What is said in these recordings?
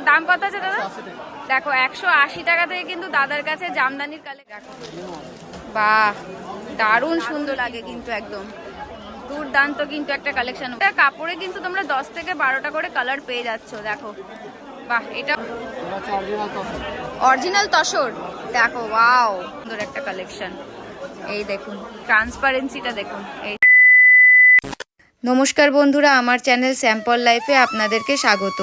দাম কত আছে দাদা? দেখো 180 টাকা থেকে কিন্তু দাদার কাছে জামদানির কালেকশন। বাহ, দারুণ সুন্দর লাগে কিন্তু, একদম দুর্দান্ত কিন্তু একটা কালেকশন। কাপড়ে কিন্তু তোমরা 10 থেকে 12টা করে কালার পেয়ে যাচ্ছ। দেখো বাহ, এটা অরিজিনাল তসর। দেখো ওয়াও, সুন্দর একটা কালেকশন। এই দেখুন ট্রান্সপারেন্সিটা দেখুন। এই নমস্কার বন্ধুরা, আমার চ্যানেল স্যাম্পল লাইফে আপনাদেরকে স্বাগত।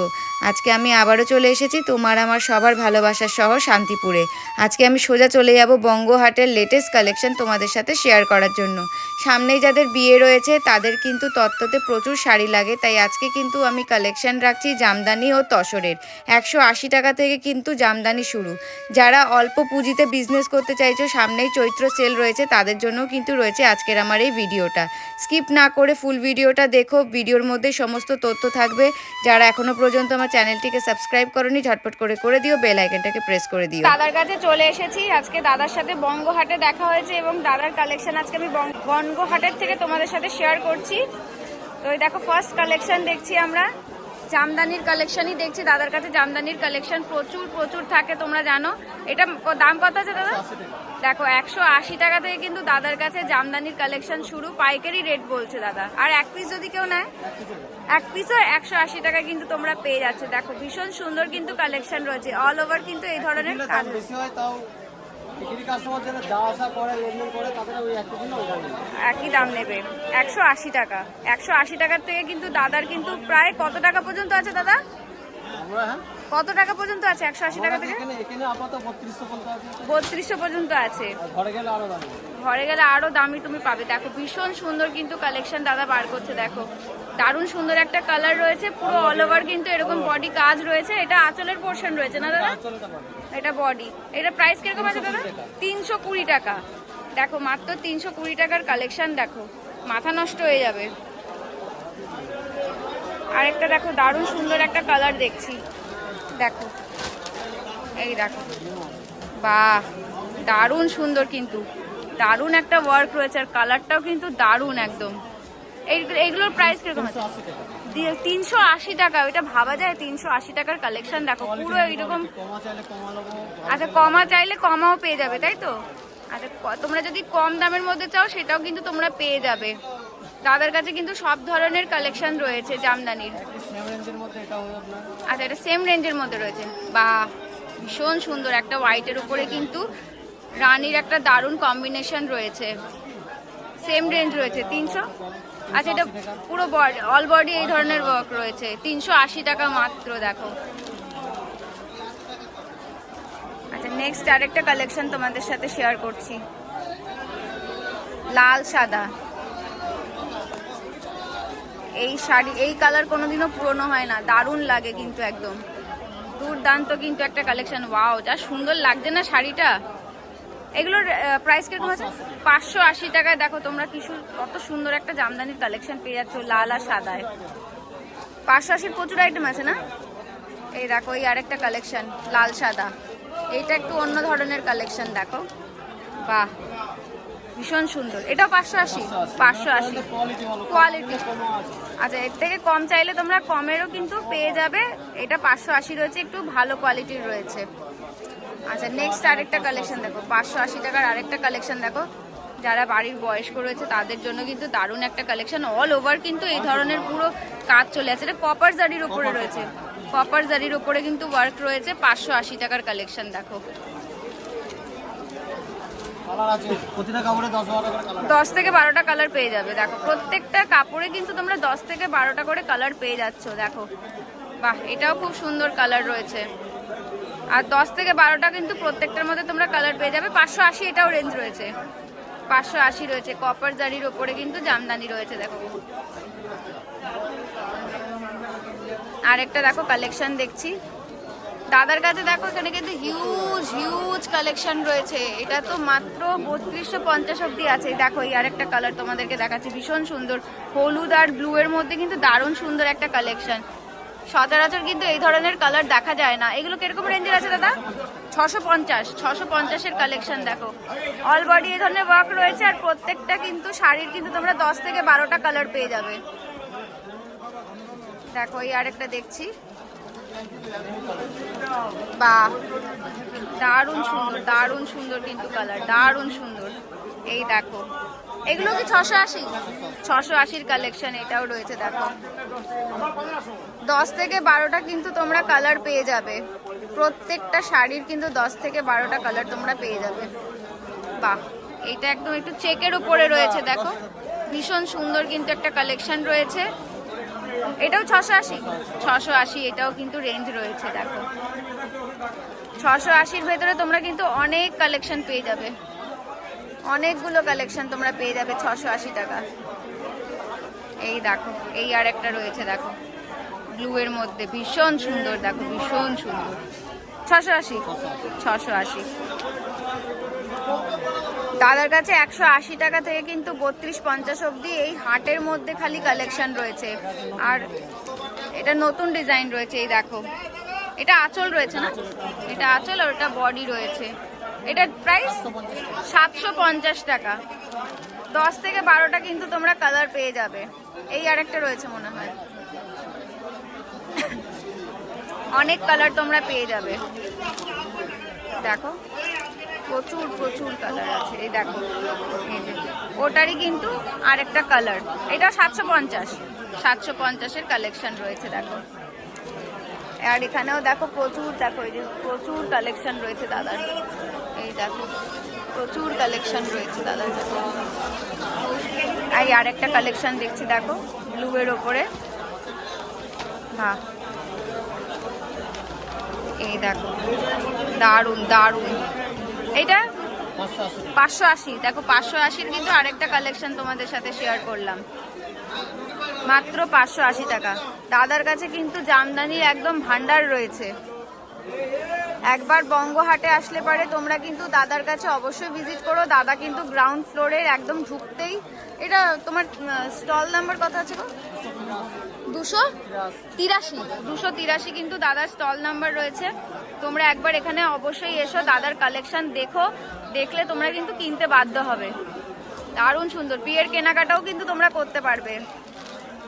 আজকে আমি আবারও চলে এসেছি তোমার আমার সবার ভালোবাসার শহর শান্তিপুরে। আজকে আমি সোজা চলে যাব বঙ্গহাটের লেটেস্ট কালেকশন তোমাদের সাথে শেয়ার করার জন্য। সামনেই যাদের বিয়ে রয়েছে তাদের কিন্তু তত্ত্বতে প্রচুর শাড়ি লাগে, তাই আজকে কিন্তু আমি কালেকশন রাখছি জামদানি ও তসরের। 180 টাকা থেকে কিন্তু জামদানি শুরু। যারা অল্প পুঁজিতে বিজনেস করতে চাইছো, সামনেই চৈত্র সেল রয়েছে, তাদের জন্য কিন্তু রয়েছে আজকের আমার এই ভিডিওটা। স্কিপ না করে ফুল ভিডিওটা দেখো, ভিডিওর মধ্যে সমস্ত তথ্য থাকবে। যারা এখনো পর্যন্ত আমার চ্যানেলটিকে সাবস্ক্রাইব করোনি, ঝটপট করে দিও, বেল আইকনটাকে প্রেস করে দিও। দাদার কাছে চলে এসেছি, আজকে দাদার সাথে বঙ্গহাটে দেখা হয়েছে এবং দাদার কালেকশন আজকে আমি বঙ্গহাটের থেকে তোমাদের সাথে শেয়ার করছি। তো এই দেখো ফার্স্ট কালেকশন দেখছি আমরা, জামদানির কালেকশনই দেখছি। দাদার কাছে জামদানির কালেকশন প্রচুর থাকে, তোমরা জানো। এটা দাম কত আছে দাদা? দেখো 180 টাকা থেকে কিন্তু দাদার কাছে জামদানির কালেকশন শুরু, পাইকারি রেট বলছে দাদা। আর এক পিস যদি কেউ নেয়, এক পিসও 180 টাকা কিন্তু তোমরা পেয়ে যাচ্ছে। দেখো ভীষণ সুন্দর কিন্তু কালেকশন রয়েছে, অল ওভার কিন্তু এই ধরনের কাজ। একই দাম নেবে 180 টাকা। 180 টাকার থেকে কিন্তু দাদার কিন্তু প্রায় কত টাকা পর্যন্ত আছে দাদা? কত টাকা পর্যন্ত আছে 180 টাকা থেকে? 3200 পর্যন্ত আছে। ঘরে গেলে আরো দামি তুমি পাবে। দেখো ভীষণ সুন্দর কিন্তু কালেকশন দাদা বার করছে। দেখো দারুণ সুন্দর একটা কালার রয়েছে, পুরো অল ওভার কিন্তু এরকম বডি কাজ রয়েছে। এটা আঁচলের পোর্শন রয়েছে না দাদা? এটা বডি। এটা প্রাইস কিরকম আছে দাদা? 320 টাকা। দেখো মাত্র 320 টাকার কালেকশন। দেখো মাথা নষ্ট হয়ে যাবে। আরেকটা দেখো দারুণ সুন্দর একটা কালার দেখছি। দেখো এই দেখো, বাহ দারুণ সুন্দর কিন্তু, দারুণ একটা ওয়ার্ক রয়েছে আর কালারটাও কিন্তু দারুণ একদম। এইগুলোর প্রাইস কিরকম আছে? 380 টাকা। এটা ভাবা যায় 380 টাকার কালেকশন। দেখো পুরো এইরকম। আচ্ছা কমা চাইলে কমাও পেয়ে যাবে, তাই তো? আচ্ছা তোমরা যদি কম দামের মধ্যে চাও সেটাও কিন্তু তোমরা পেয়ে যাবে। দাদার কাছে কিন্তু সব ধরনের কালেকশন রয়েছে জামদানির। আচ্ছা এটা সেম রেঞ্জের মধ্যে রয়েছে। বাহ ভীষণ সুন্দর একটা হোয়াইটের উপরে কিন্তু রানীর একটা দারুণ কম্বিনেশন রয়েছে। সেম রেঞ্জ রয়েছে 300। আচ্ছা এটা পুরো বডি, অল বডি এই ধরনের ওয়ার্ক রয়েছে, 380 টাকা মাত্র। দেখো আচ্ছা নেক্সট আরেকটা কালেকশন তোমাদের সাথে শেয়ার করছি, লাল সাদা। এই শাড়ি, এই কালার কোনোদিনও পুরনো হয় না, দারুণ লাগে কিন্তু, একদম দুর্দান্ত কিন্তু একটা কালেকশন। ওয়াও যা সুন্দর লাগছে না শাড়িটা। এগুলোর প্রাইস কিরকম আছে? 580 টাকায়। দেখো তোমরা কত সুন্দর একটা জামদানির কালেকশন পেয়ে যাচ্ছ লাল আর সাদায়। 580 প্রচুর আইটেম আছে না? এই দেখো এই আরেকটা কালেকশন লাল সাদা, এইটা একটু অন্য ধরনের কালেকশন। দেখো বাহ ভীষণ সুন্দর। এটাও 580 কোয়ালিটি। আচ্ছা এর থেকে কম চাইলে তোমরা কমেরও কিন্তু পেয়ে যাবে। এটা 580 রয়েছে, একটু ভালো কোয়ালিটির রয়েছে। আচ্ছা নেক্সট আরেকটা কালেকশন দেখো, 580 টাকার আরেকটা কালেকশন দেখো। যারা বাড়ির বয়স্ক রয়েছে তাদের জন্য কিন্তু দারুণ একটা কালেকশন, অল ওভার কিন্তু এই ধরনের পুরো কাজ চলে আছে। এটা কপার জারির উপরে রয়েছে, কপার জারির উপরে কিন্তু ওয়ার্ক রয়েছে। 580 টাকার কালেকশন। দেখো 10 থেকে 12টা কালার পেয়ে যাবে। দেখো প্রত্যেকটা কাপড়ে কিন্তু তোমরা 10 থেকে 12টা করে কালার পেয়ে যাচ্ছ। দেখো বাহ এটাও খুব সুন্দর কালার রয়েছে। আর 10 থেকে 12টা কিন্তু প্রত্যেকটার মধ্যে তোমরা কালার পেয়ে যাবে। 580 এটাও রেঞ্জ রয়েছে, 580 রয়েছে। কপার জারির ওপরে কিন্তু জামদানি রয়েছে। দেখো আরেকটা দেখো কালেকশন দেখছি দাদার কাছে। দেখো এখানে কিন্তু হিউজ কালেকশন রয়েছে। এটা তো মাত্র 3250 অব্দি আছে। দেখো এই আরেকটা কালার তোমাদেরকে দেখাচ্ছি, ভীষণ সুন্দর হলুদ আর ব্লু এর মধ্যে কিন্তু দারুণ সুন্দর একটা কালেকশন। সচরাচর কিন্তু এই ধরনের কালার দেখা যায় না। এগুলো কিরকম রেঞ্জের আছে দাদা? 650 এর কালেকশন। দেখো অল বডি এই ধরনের ওয়ার্ক রয়েছে আর প্রত্যেকটা কিন্তু শাড়ির কিন্তু তোমরা 10 থেকে 12টা কালার পেয়ে যাবে। দেখো এই আরেকটা দেখছি বাহ, দারুণ সুন্দর, দারুণ সুন্দর কিন্তু কালার, দারুণ সুন্দর। এই দেখো, এগুলো কি 680? 680-র কালেকশন এটাও রয়েছে। দেখো 10 থেকে 12টা কিন্তু তোমরা কালার পেয়ে যাবে। প্রত্যেকটা শাড়ির কিন্তু 10 থেকে 12টা কালার তোমরা পেয়ে যাবে। বাহ, এটা একদম একটু চেকের উপরে রয়েছে। দেখো ভীষণ সুন্দর কিন্তু একটা কালেকশন রয়েছে। এটাও 680? 680, এটাও কিন্তু রেঞ্জ রয়েছে। দেখো 680-র ভেতরে তোমরা কিন্তু অনেক কালেকশন পেয়ে যাবে, অনেকগুলো কালেকশন তোমরা পেয়ে যাবে 680 টাকা। এই দেখো, এই আর একটা রয়েছে। দেখো ব্লু এর মধ্যে ভীষণ সুন্দর। দেখো ভীষণ সুন্দর। 680? 680। দাদার কাছে 180 টাকা থেকে কিন্তু 32-50 অবধি এই হাটের মধ্যে খালি কালেকশন রয়েছে। আর এটা নতুন ডিজাইন রয়েছে। এই দেখো, এটা আঁচল রয়েছে না? এটা আঁচল আর এটা বডি রয়েছে। এটার প্রাইস 750 টাকা। 10 থেকে 12টা কিন্তু তোমরা কালার পেয়ে যাবে। এই আরেকটা রয়েছে মনে হয়, অনেক কালার তোমরা পেয়ে যাবে। দেখো প্রচুর প্রচুর কালার আছে। এই দেখো, এই যে ওটারই কিন্তু আরেকটা কালার। এটা 750, 750-এর কালেকশন রয়েছে। দেখো আর এখানেও দেখো প্রচুর, দেখো এই যে প্রচুর কালেকশন রয়েছে দাদার। এই দেখো প্রচুর কালেকশন রয়েছে দাদার কাছে। এই আরেকটা কালেকশন দেখছি। দেখো ব্লু এর ওপরে। হ্যাঁ, এই দেখো দারুন দারুন। এইটা 580। দেখো 580-র কিন্তু আরেকটা কালেকশন তোমাদের সাথে শেয়ার করলাম, মাত্র 580 টাকা। দাদার কাছে কিন্তু জামদানির একদম ভান্ডার রয়েছে। একবার বঙ্গহাটে আসলে পারে তোমরা কিন্তু দাদার কাছে অবশ্যই ভিজিট করো। দাদা কিন্তু গ্রাউন্ড ফ্লোরের একদম ঢুকতেই, এটা তোমার স্টল নাম্বার কত আছে গো? 283। 283 কিন্তু দাদার স্টল নাম্বার রয়েছে। তোমরা একবার এখানে অবশ্যই এসো, দাদার কালেকশন দেখো। দেখলে তোমরা কিন্তু কিনতে বাধ্য হবে। দারুণ সুন্দর। বিয়ের কেনাকাটাও কিন্তু তোমরা করতে পারবে।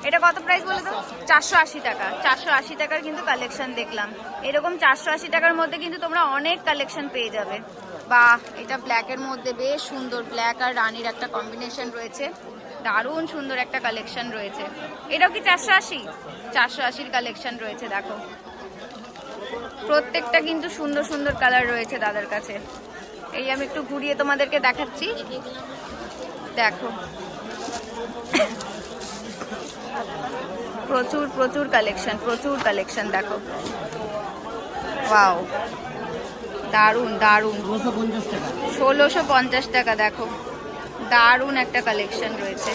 এটা কত প্রাইস বলে তো? 480 টাকা। 480 টাকার কিন্তু কালেকশন দেখলাম। এরকম 480 টাকার মধ্যে কিন্তু তোমরা অনেক কালেকশন পেয়ে যাবে। বাহ, এটা ব্ল্যাকের মধ্যে বেশ সুন্দর, ব্ল্যাক আর রানীর একটা কম্বিনেশন রয়েছে। দারুণ সুন্দর একটা কালেকশন রয়েছে। এটাও কি 480? 480-র কালেকশন রয়েছে। দেখো প্রত্যেকটা কিন্তু সুন্দর সুন্দর কালার রয়েছে দাদার কাছে। এই আমি একটু ঘুরিয়ে তোমাদেরকে দেখাচ্ছি। দেখো প্রচুর প্রচুর কালেকশন, প্রচুর কালেকশন। দেখো ওয়াও, দারুন দারুন। 1650 টাকা। দেখো দারুন একটা কালেকশন রয়েছে।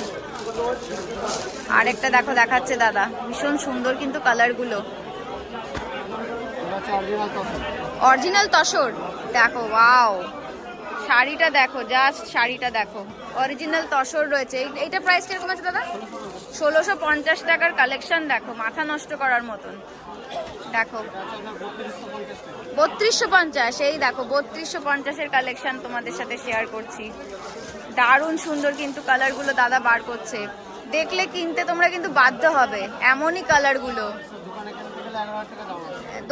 আরেকটা দেখো দেখাচ্ছে দাদা, ভীষণ সুন্দর কিন্তু কালারগুলো। অরিজিনাল তসর। দেখো ওয়াও, শাড়িটা দেখো, জাস্ট শাড়িটা দেখো, অরিজিনাল তসর রয়েছে। এইটা প্রাইস কিরকম আছে দাদা? 1650 টাকার কালেকশন। দেখো মাথা নষ্ট করার মতন। দেখো 3250। এই দেখো 3250-এর কালেকশন তোমাদের সাথে শেয়ার করছি। দারুণ সুন্দর কিন্তু কালারগুলো দাদা বার করছে। দেখলে কিনতে তোমরা কিন্তু বাধ্য হবে, এমনই কালারগুলো।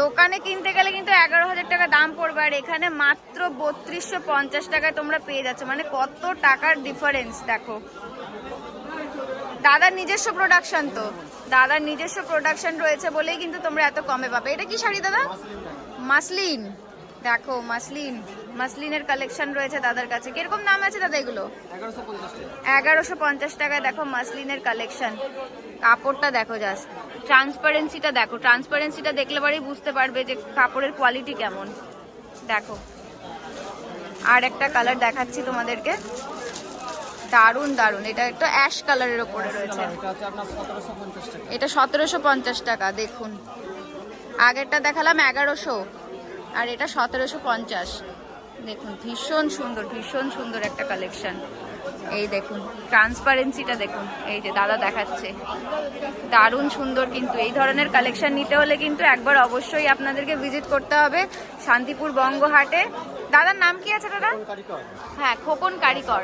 দোকানে কিনতে গেলে কিন্তু 11,000 টাকা দাম পড়বে, আর এখানে মাত্র 3250 টাকায় তোমরা পেয়ে যাচ্ছ। মানে কত টাকার ডিফারেন্স দেখো। দাদার নিজস্ব প্রোডাকশন, তো দাদার নিজস্ব প্রোডাকশন রয়েছে বলেই কিন্তু তোমরা এত কমে পাবে। এটা কি শাড়ি দাদা? মাসলিন। দেখো মাসলিন, মাসলিনের কালেকশন রয়েছে দাদার কাছে। কিরকম দাম আছে দাদা এগুলো? 1150 টাকায় দেখো মাসলিনের কালেকশন। কাপড়টা দেখো, জাস্ট ট্রান্সপারেন্সিটা দেখো। ট্রান্সপারেন্সিটা দেখলে পরেই বুঝতে পারবে যে কাপড়ের কোয়ালিটি কেমন। দেখো আর একটা কালার দেখাচ্ছি তোমাদেরকে, দারুন দারুন। এটা একটা অ্যাশ কালারের ওপরে রয়েছে। এটা 1750 টাকা। দেখুন আগেরটা দেখালাম 1100, আর এটা 1750। দেখুন ভীষণ সুন্দর, ভীষণ সুন্দর একটা কালেকশন। এই দেখুন ট্রান্সপারেন্সিটা দেখুন, এই যে দাদা দেখাচ্ছে, দারুণ সুন্দর। কিন্তু এই ধরনের কালেকশন নিতে হলে কিন্তু একবার অবশ্যই আপনাদেরকে ভিজিট করতে হবে শান্তিপুর বঙ্গহাটে। দাদার নাম কি আছে দাদা? হ্যাঁ, খোকন কারিগর।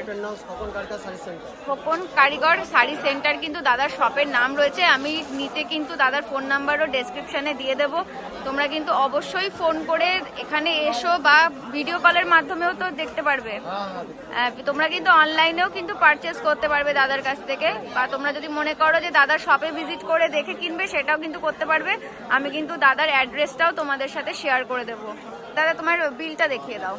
খোকন কারিগর শাড়ি সেন্টার কিন্তু দাদার শপের নাম রয়েছে। আমি নিচে কিন্তু দাদার ফোন নাম্বারও ডেসক্রিপশনে দিয়ে দেবো। তোমরা কিন্তু অবশ্যই ফোন করে এখানে এসো, বা ভিডিও কলের মাধ্যমেও তো দেখতে পারবে। তোমরা কিন্তু অনলাইনেও কিন্তু পারচেস করতে পারবে দাদার কাছ থেকে, বা তোমরা যদি মনে করো যে দাদার শপে ভিজিট করে দেখে কিনবে, সেটাও কিন্তু করতে পারবে। আমি কিন্তু দাদার অ্যাড্রেসটাও তোমাদের সাথে শেয়ার করে দেবো। দাদা তোমার বিলটা দেখিয়ে দাও।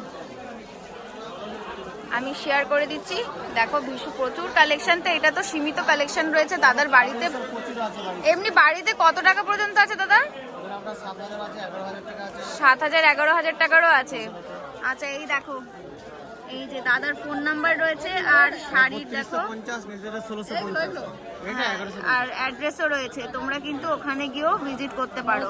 আমি শেয়ার করে দিচ্ছি। দেখো প্রচুর কালেকশন, তো এটা তো সীমিত কালেকশন রয়েছে দাদার বাড়িতে। এমনি বাড়িতে কত টাকা পর্যন্ত আছে দাদা? 7,000 11,000 টাকারও আছে। আচ্ছা, এই দেখো, এই যে দাদার ফোন নাম্বার রয়েছে, আর শাড়ি দেখো, আর অ্যাড্রেসও রয়েছে। তোমরা কিন্তু ওখানে গিয়েও ভিজিট করতে পারো।